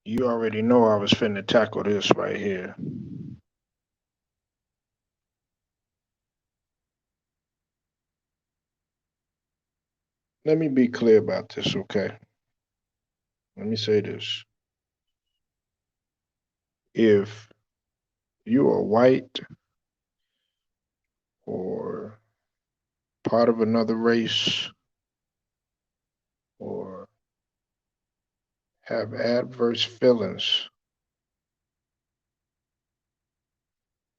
You already know I was finna tackle this right here. Let me be clear about this, okay? Let me say this. If you are white or part of another race or have adverse feelings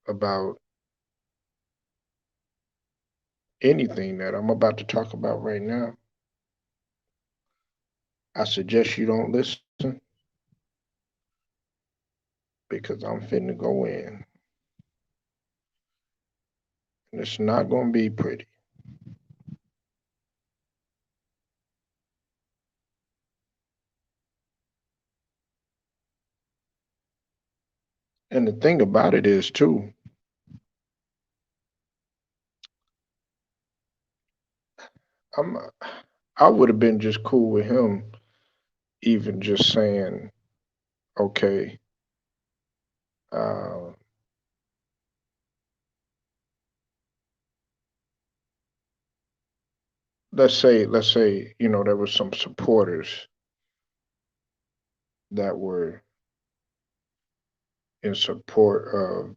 about anything that I'm about to talk about right now, I suggest you don't listen because I'm finna go in. And it's not gonna be pretty. And the thing about it is too, I'm I would have been just cool with him even just saying, okay, uh, let's say, there was some supporters that were in support of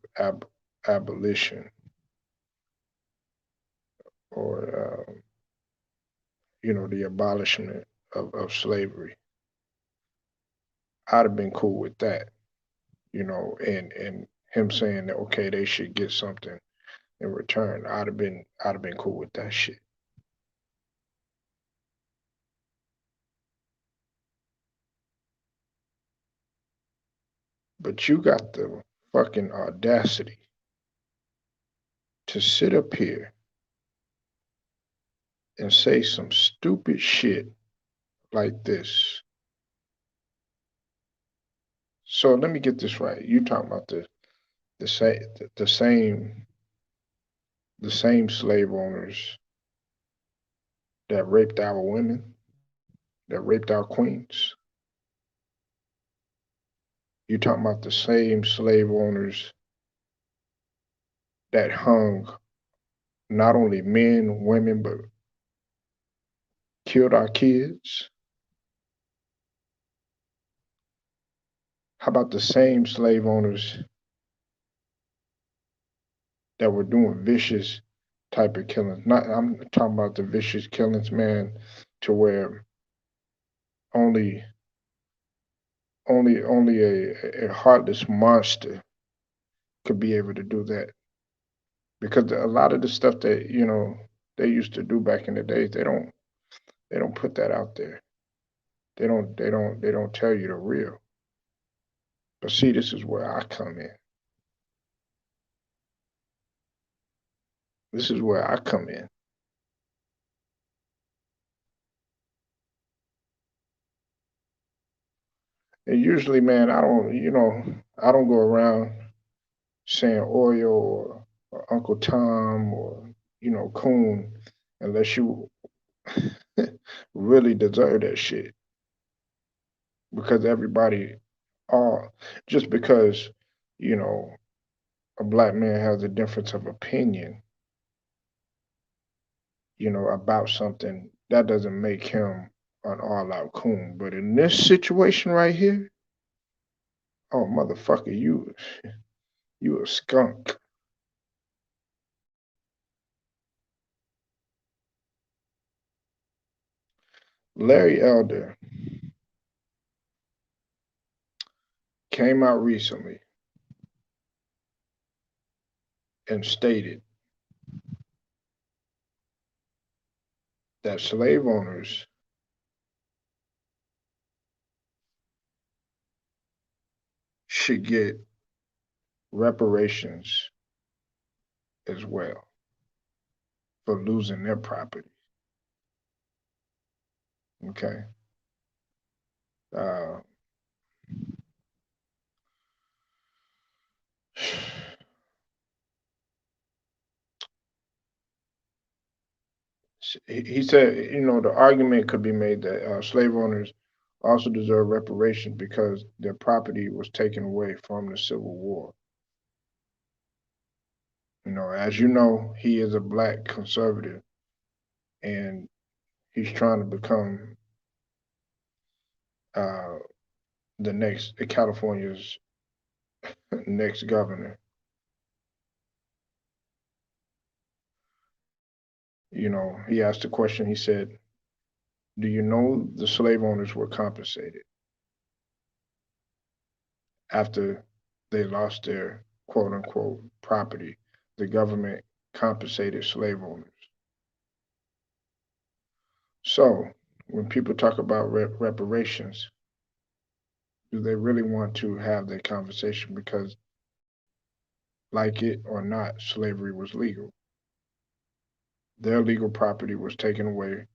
abolition or the abolishment of slavery. I'd have been cool with that, and him saying that okay, they should get something in return. I'd have been cool with that shit. But you got the fucking audacity to sit up here and say some stupid shit like this. So let me get this right. You talking about the same the same the same slave owners that raped our women, that raped our queens. You talking about the same slave owners that hung not only men, women, but killed our kids. How about the same slave owners that were doing vicious type of killings? Not I'm talking about the vicious killings, man, to where only only a heartless monster could be able to do that. Because a lot of the stuff that they used to do back in the days, they don't put that out there. They don't tell you the real. But see, this is where I come in. This is where I come in. And usually, man, I don't go around saying Oreo or Uncle Tom or Coon unless you really deserve that shit. Because everybody, all just because you know a black man has a difference of opinion, about something, that doesn't make him an all-out coon. But in this situation right here, oh motherfucker, you a skunk. Larry Elder came out recently and stated that slave owners should get reparations as well for losing their property. Okay. Uh, he said, the argument could be made that slave owners also deserve reparations because their property was taken away from the Civil War. As you know, he is a black conservative and he's trying to become uh, the next California's next governor. He asked a question. He said, "Do you know the slave owners were compensated after they lost their quote unquote property? The government compensated slave owners." So when people talk about reparations, do they really want to have that conversation? Because, like it or not, slavery was legal. Their legal property was taken away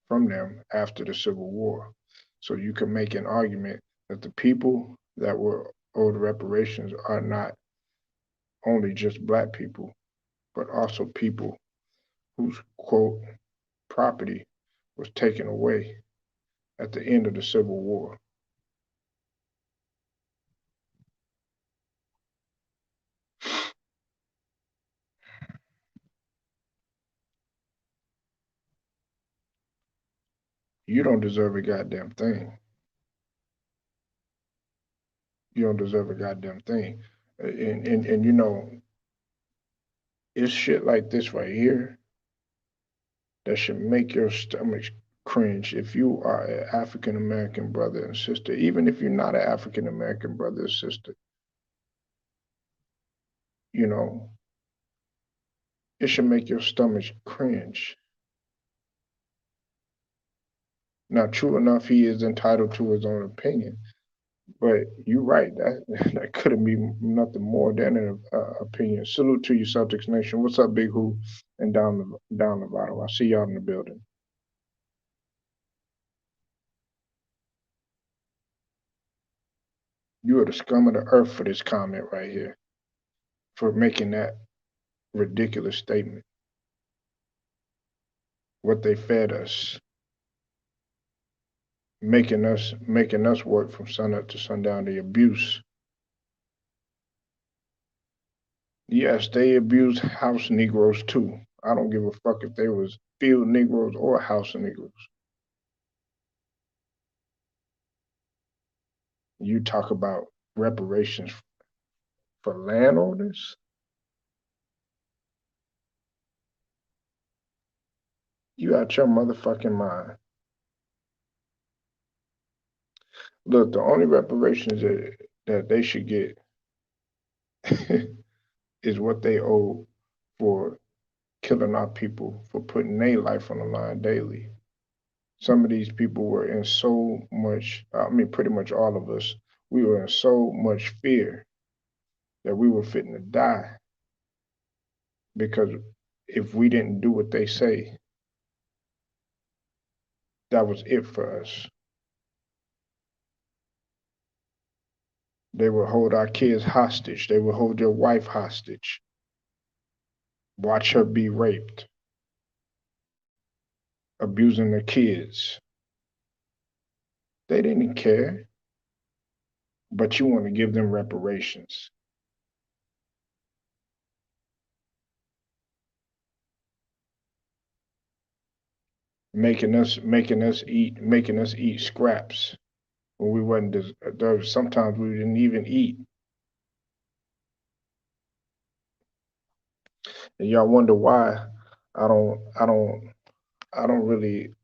from them after the Civil War. So you can make an argument that the people that were owed reparations are not only just black people, but also people whose quote property was taken away at the end of the Civil War. You don't deserve a goddamn thing. You don't deserve a goddamn thing. And it's shit like this right here that should make your stomach cringe if you are an African American brother and sister, even if you're not an African American brother or sister. You know, it should make your stomach cringe. Now, true enough, he is entitled to his own opinion, but you're right. That that couldn't be nothing more than an opinion. Salute to you, Celtics Nation. What's up, Big Who and down the bottom? I see y'all in the building. You are the scum of the earth for this comment right here, for making that ridiculous statement. What they fed us, making us work from sun up to sundown. The abuse. Yes, they abused house Negroes too. I don't give a fuck if they was field Negroes or house Negroes. You talk about reparations for landowners. You out your motherfucking mind. Look, the only reparations that they should get is what they owe for killing our people, for putting their life on the line daily. Some of these people were in so much, I mean, pretty much all of us, we were in so much fear that we were fitting to die because if we didn't do what they say, that was it for us. They would hold our kids hostage. They would hold your wife hostage, watch her be raped, abusing the kids. They didn't care, but you want to give them reparations. Making us eat scraps when we wasn't there. Sometimes we didn't even eat. And y'all wonder why I don't I don't I don't really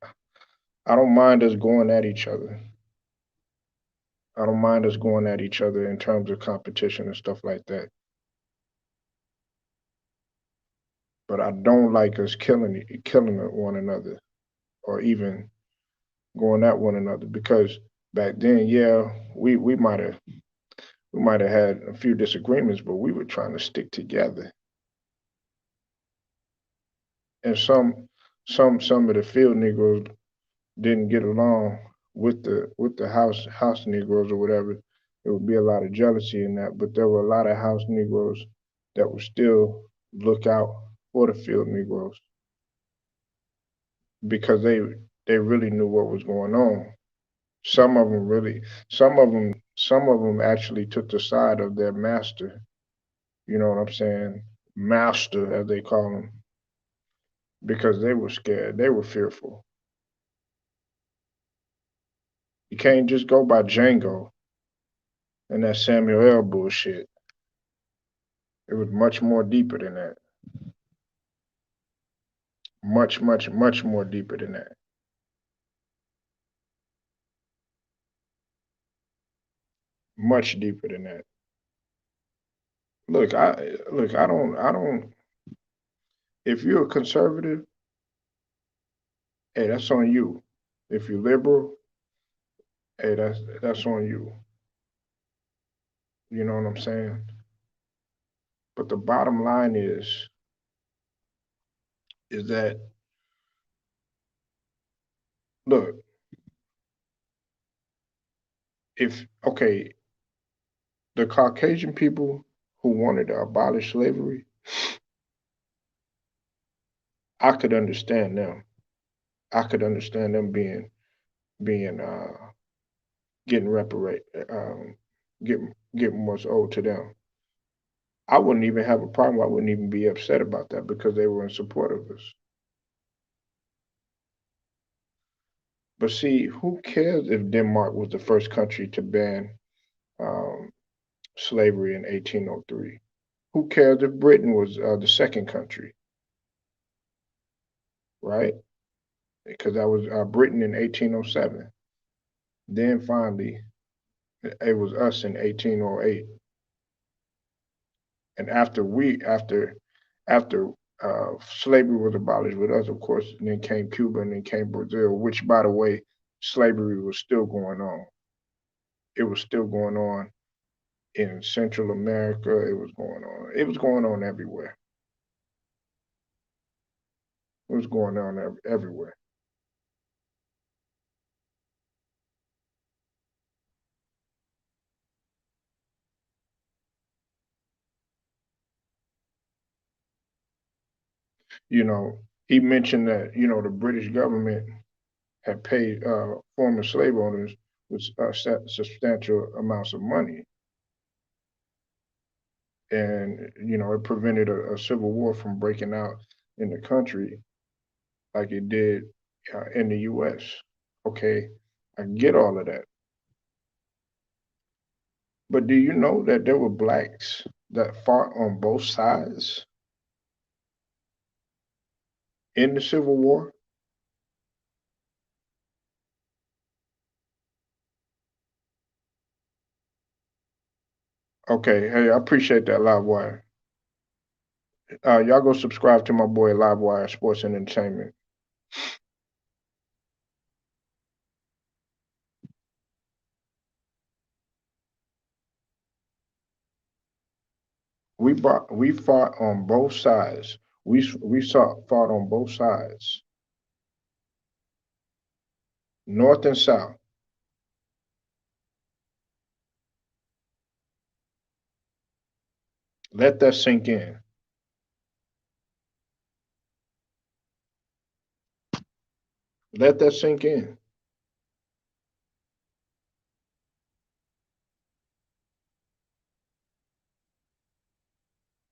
I don't mind us going at each other. I don't mind us going at each other in terms of competition and stuff like that. But I don't like us killing one another or even going at one another because back then, yeah, we might have had a few disagreements, but we were trying to stick together. And some of the field Negroes didn't get along with the house Negroes or whatever. There would be a lot of jealousy in that, but there were a lot of house Negroes that would still look out for the field Negroes because they really knew what was going on. Some of them really, some of them actually took the side of their master. You know what I'm saying? Master, as they call him, because they were scared. They were fearful. You can't just go by Django and that Samuel L. bullshit. It was much more deeper than that. Much, much, much more deeper than that. Much deeper than that. I don't. If you're a conservative, hey, that's on you. If you're liberal, hey, that's on you. You know what I'm saying? But the bottom line is that look, if okay, the Caucasian people who wanted to abolish slavery, I could understand them. I could understand them being getting reparate getting what's owed to them. I wouldn't even have a problem. I wouldn't even be upset about that because they were in support of us. But see, who cares if Denmark was the first country to ban um, slavery in 1803? Who cares if Britain was the second country, right? Because that was Britain in 1807. Then finally, it was us in 1808. And after slavery was abolished with us, of course, and then came Cuba and then came Brazil, which, by the way, slavery was still going on. It was still going on in Central America. It was going on. It was going on everywhere. It was going on everywhere. You know, he mentioned that the British government had paid former slave owners with substantial amounts of money, and it prevented a civil war from breaking out in the country like it did in the U.S. Okay, I get all of that, but do you know that there were blacks that fought on both sides in the Civil War? Okay, hey, I appreciate that, Livewire. Y'all go subscribe to my boy Livewire Sports and Entertainment. We fought on both sides. We fought on both sides, north and south. Let that sink in. Let that sink in.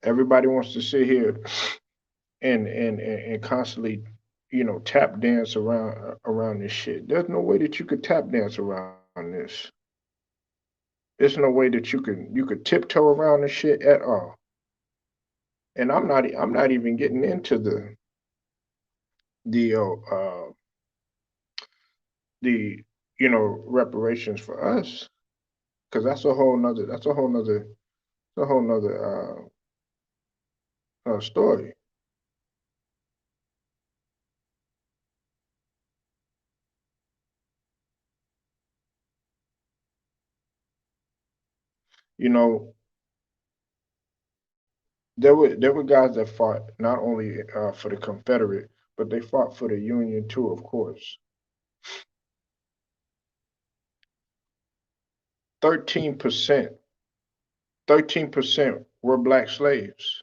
Everybody wants to sit here and constantly, tap dance around this shit. There's no way that you could tap dance around this. There's no way that you could tiptoe around this shit at all. And I'm not even getting into the the reparations for us, because that's a whole nother story. You know, there were guys that fought not only for the Confederate, but they fought for the Union too, of course. 13%, 13% were black slaves.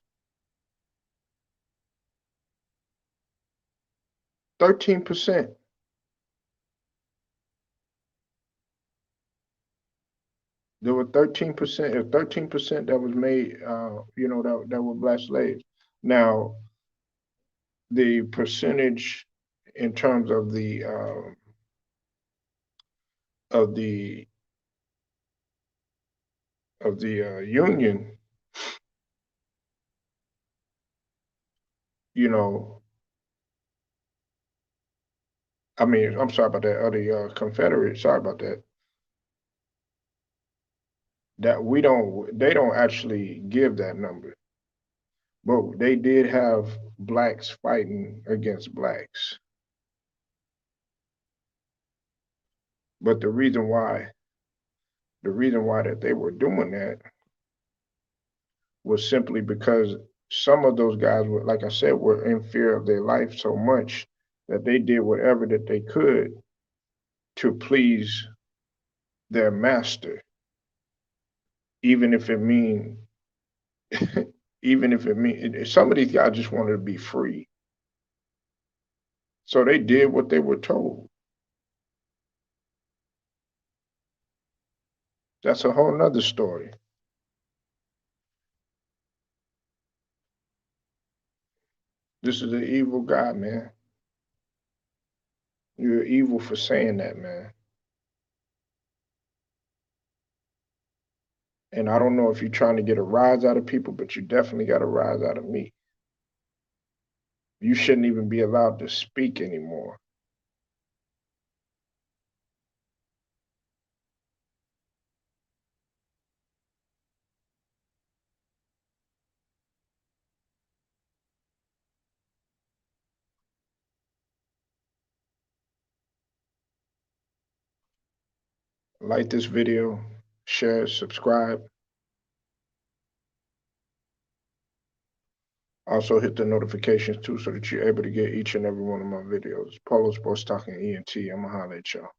13%. There were 13%, 13% that was made, that were black slaves. Now, the percentage in terms of the union, you know, I mean, I'm sorry about that, of the Confederate, sorry about that, that they don't actually give that number, but they did have blacks fighting against blacks. But the reason why that they were doing that was simply because some of those guys were, like I said, were in fear of their life so much that they did whatever that they could to please their master, even if it mean, even if it mean, some of these guys just wanted to be free. So they did what they were told. That's a whole nother story. This is an evil guy, man. You're evil for saying that, man. And I don't know if you're trying to get a rise out of people, but you definitely got a rise out of me. You shouldn't even be allowed to speak anymore. Like this video, share, subscribe. Also hit the notifications too so that you're able to get each and every one of my videos. Polo Sports Talking ENT. I'm going to holler at y'all.